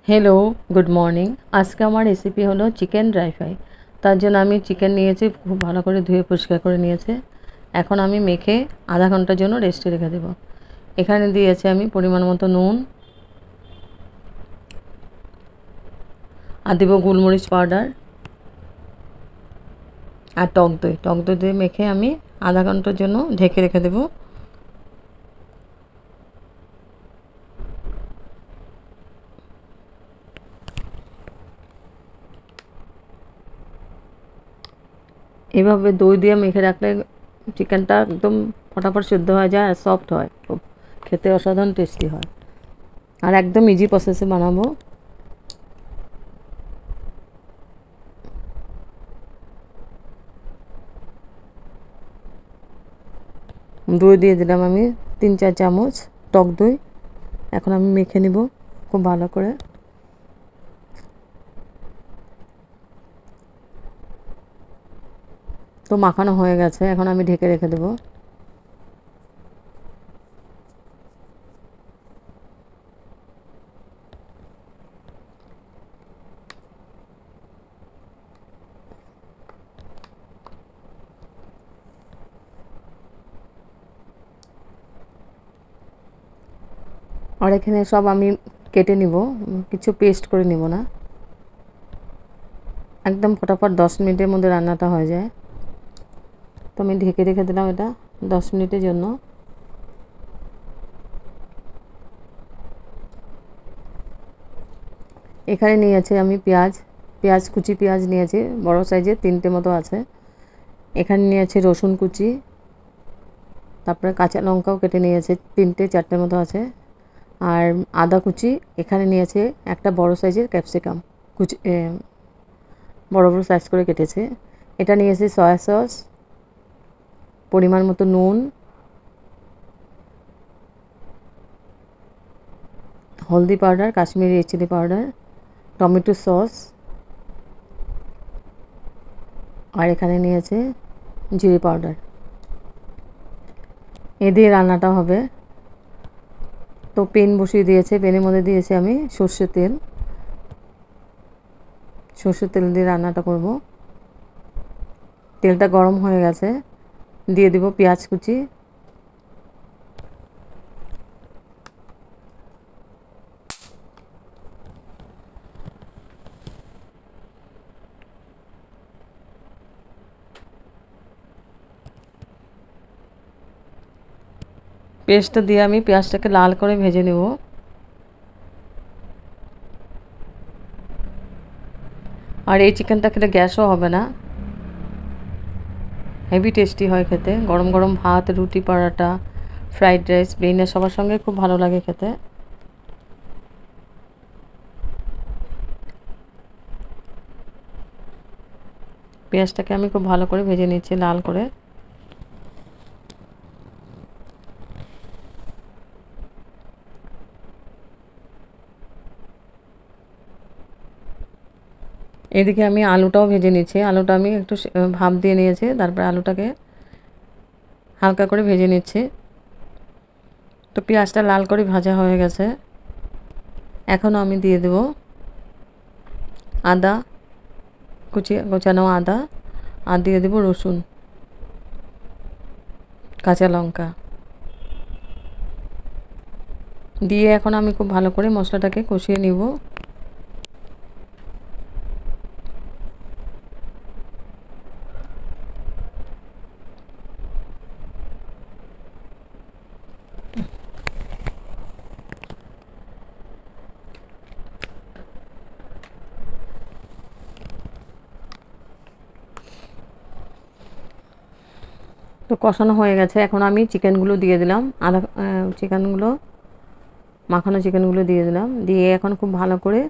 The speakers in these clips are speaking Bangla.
Hello good morning. आज के हमार recipe hello chicken dry fry. तार जोन्नो आमी चिकेन निয়েছি, खूब भालो करे धुए परिष्कार करे निয়েছি। এখন আমি মেখে आधा घंटार जोन्नो रेस्टे रेखे देब। एखाने दिয়েছি আমি परिमाण मतो नुन और देব गोलमरिच पाउडार और टक दई दिए मेखे আমি आधा घंटार जोन्नो ढेके रेखे देब। এভাবে দই দিয়ে মেখে রাখলে চিকেনটা একদম ফটাফট সিদ্ধ হয়ে যায় আর সফট হয়, খুব খেতে অসাধারণ টেস্টি হয় আর একদম ইজি প্রসেসে বানাবো। দই দিয়ে দিলাম আমি 3-4 চামচ টক দই। এখন আমি মেখে নিব খুব ভালো করে। তো মাখানো হয়ে গেছে, এখন আমি ঢেকে রেখে দেব। আর এখানে সব আমি কেটে নিব, কিছু পেস্ট করে নিব না। একদম ফটাফট 10 মিনিটের মধ্যে রান্নাটা হয়ে যায়। তো আমি ঢেকে রেখে দিলাম এটা 10 মিনিটের জন্য। এখানে নিয়েছি আমি পেঁয়াজ কুচি পেঁয়াজ নিয়েছি, বড় সাইজের 3টে মতো আছে। এখানে নিয়েছি রসুন কুচি, তারপরে কাঁচা লঙ্কাও কেটে নিয়েছি 3-4টে মতো আছে। আর আদা কুচি এখানে নিয়েছি, একটা বড় সাইজের ক্যাপসিকাম কুচি বড় বড় সাইজ করে কেটেছে। এটা নিয়েছি সয়া সস, পরিমাণ মতো নুন, হলদি powder, Kashmiri red chilli powder, tomato sauce আর এখানে নিয়েছে জিরে পাউডার। এ দিয়ে রান্নাটা হবে। তো পেন বসিয়ে দিয়েছে, পেনের মধ্যে দিয়েছি আমি সর্ষের তেল দিয়ে রান্নাটা করব। তেলটা গরম হয়ে গেছে, দিয়ে দিব পেঁয়াজ কুচি, পেস্টটা দিয়ে আমি পেঁয়াজটাকে লাল করে ভেজে নেব। আর এই চিকেনটা খেলে গ্যাসও হবে না, হেভি টেস্টি হয় খেতে। গরম গরম ভাত, রুটি, পরোটা, ফ্রাইড রাইস, বিরিয়ানি সবার সঙ্গে খুব ভালো লাগে খেতে। পেঁয়াজটাকে আমি খুব ভালো করে ভেজে নিচ্ছি লাল করে। এদিকে আমি আলুটাও ভেজে নিচ্ছি। আলুটা আমি একটু ভাপ দিয়ে নিয়েছি, তারপরে আলুটাকে হালকা করে ভেজে নিচ্ছি। তো পেঁয়াজটা লাল করে ভাজা হয়ে গেছে। এখন আমি দিয়ে দেব আদা কোচানো আদা, আর দিয়ে দেব রসুন, কাঁচা লঙ্কা দিয়ে এখন আমি খুব ভালো করে মশলাটাকে কষিয়ে নিব। তো কষানো হয়ে গেছে, এখন আমি চিকেনগুলো দিয়ে দিলাম, মাখানো চিকেনগুলো দিয়ে দিলাম। দিয়ে এখন খুব ভালো করে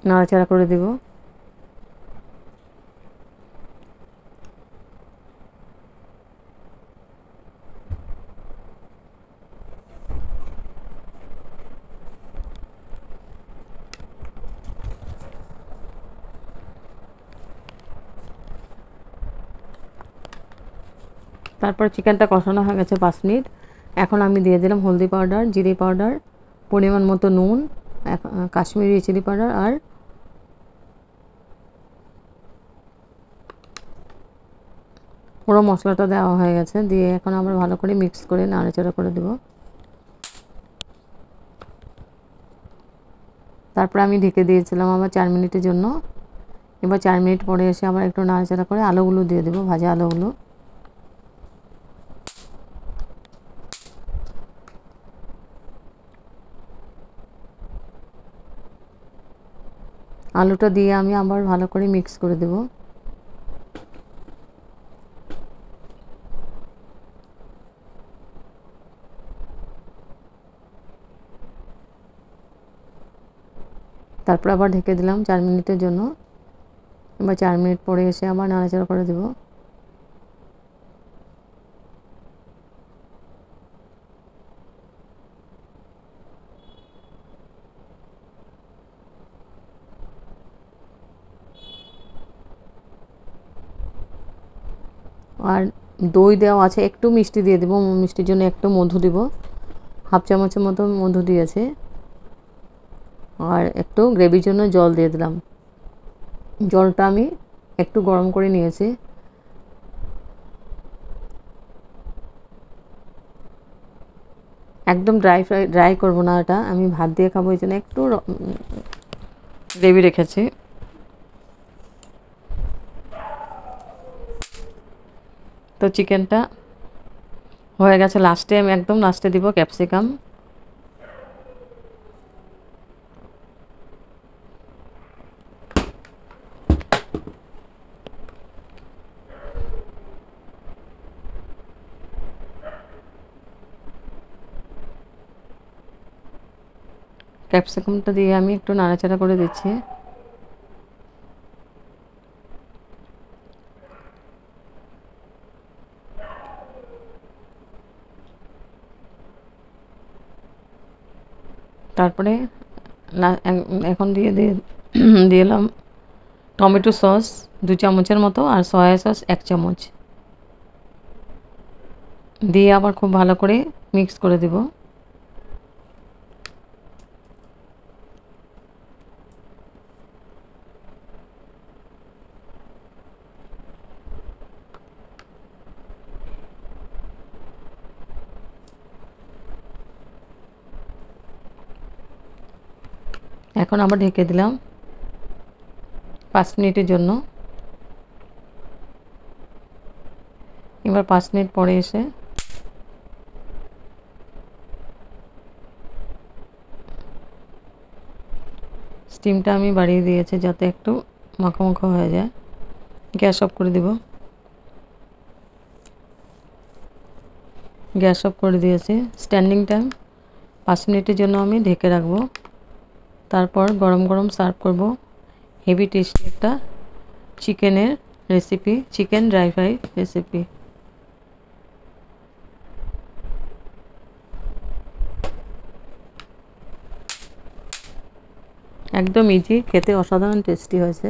নাড়াচাড়া করে দেব। তারপর চিকেনটা কষানো হয়ে গেছে 5 মিনিট। এখন আমি দিয়ে দিলাম হলদি পাউডার, জিরে পাউডার, পরিমাণ মতো নুন, কাশ্মীরি চিলি পাউডার আর পুরো মশলাটা দেওয়া হয়ে গেছে। দিয়ে এখন আবার ভালো করে মিক্স করে নাড়াচাড়া করে দেব। তারপরে আমি ঢেকে দিয়েছিলাম আবার 4 মিনিটের জন্য। এবার 4 মিনিট পরে এসে আবার একটু নাড়াচাড়া করে আলুগুলো দিয়ে দেবো, ভাজা আলুগুলো। আলুটা দিয়ে আমি আবার ভালো করে মিক্স করে দেব। তারপর আবার ঢেকে দিলাম 4 মিনিটের জন্য। এবার 4 মিনিট পরে এসে আবার নাড়াচাড়া করে দেব। আর দই দেওয়া আছে, একটু মিষ্টি দিয়ে দেবো, মিষ্টির জন্য একটু মধু দিব, হাফ চামচের মতো মধু দিয়েছে। আর একটু গ্রেভির জন্য জল দিয়ে দিলাম। জলটা আমি একটু গরম করে নিয়েছি। একদম ড্রাই করবো না, এটা আমি ভাত দিয়ে খাবো, এই জন্য একটু গ্রেভি রেখেছি। তো চিকেনটা হয়ে গেছে। লাস্টে আমি একদম লাস্টে দিব ক্যাপসিকাম। ক্যাপসিকামটা দিয়ে আমি একটু নাড়াচাড়া করে দিচ্ছি। তারপরে এখন দিলাম টমেটো সস 2 চামচের মতো আর সয়া সস 1 চামচ দিয়ে আবার খুব ভালো করে মিক্স করে দেব। এখন আবার ঢেকে দিলাম 5 মিনিটের জন্য। এবার 5 মিনিট পরে এসে স্টিমটা আমি বাড়িয়ে দিয়েছি যাতে একটু মাখো মাখো হয়ে যায়। গ্যাস অফ করে দিব। গ্যাস অফ করে দিয়েছি। স্ট্যান্ডিং টাইম 5 মিনিটের জন্য আমি ঢেকে রাখবো। তারপর গরম গরম সার্ভ করব। হেভি টেস্টি একটা চিকেনের recipe, chicken dry fry recipe. একদম ইজি, খেতে অসাধারণ টেস্টি হয়েছে।